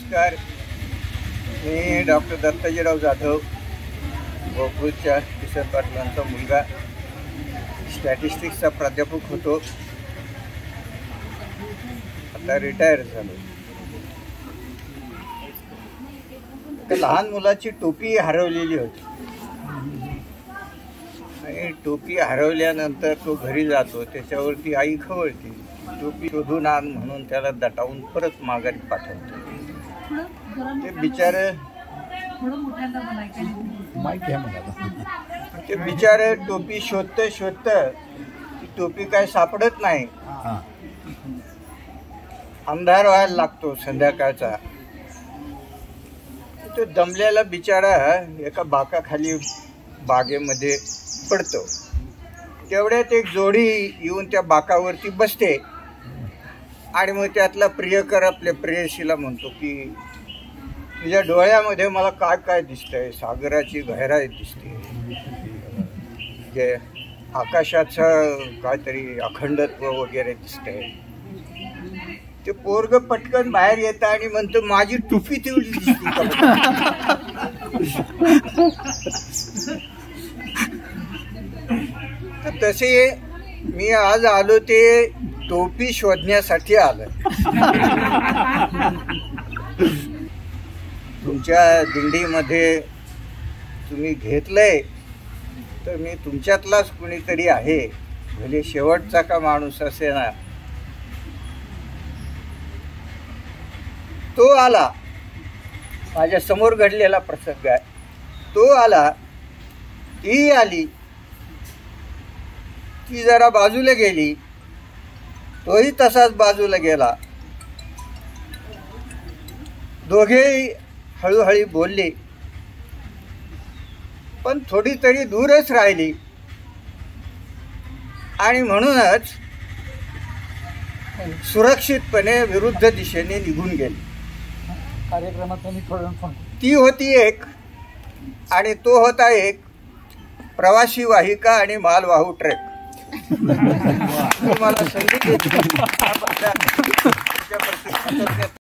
नमस्कार. मी डॉक्टर दत्ताजीराव जाधव, गोकुळच्या किसन पाटलांचा मुलगा, स्टॅटिस्टिक्सचा प्राध्यापक होतो. आता रिटायर झालो. त्या लहान मुलाची टोपी हरवलेली होती आणि टोपी हरवल्यानंतर तो घरी जातो. त्याच्यावरती आई खवळते, टोपी शोधून आण म्हणून त्याला दटावून परत माघारी पाठवतो. ते बिचारे टोपी शोधत ती टोपी काय सापडत नाही. अंधार व्हायला लागतो संध्याकाळचा. तो दमलेला बिचारा एका बाकाखाली बागेमध्ये पडतो. तेवढ्यात एक जोडी येऊन त्या बाकावरती बसते आणि मग त्यातला प्रियकर आपल्या प्रेयसीला म्हणतो की तुझ्या डोळ्यामध्ये मला काय काय दिसतंय. सागराची गहिराई दिसते, जे आकाशाचं काहीतरी अखंडत्व वगैरे दिसतंय. ते पोरग पटकन बाहेर येतं आणि म्हणतं माझी टोपी तेवढी दिसते. तर तसे मी आज आलो ते टोपी शोधण्यासाठी आलं. तुमच्या दिंडीमध्ये तुम्ही घेतलंय तर मी तुमच्यातलाच कुणीतरी आहे, भले शेवटचा का माणूस असे ना. तो आला, माझ्या समोर घडलेला प्रसंग आहे. तो आला, ती आली, ती जरा बाजूला गेली, तोही तसाच बाजूला गेला. दोघेही हळूहळू बोलले, पण थोडी तरी दूरच राहिली आणि म्हणूनच सुरक्षितपणे विरुद्ध दिशेने निघून गेली. ती होती एक आणि तो होता एक प्रवासी वाहिका आणि मालवाहू ट्रक. मला संधी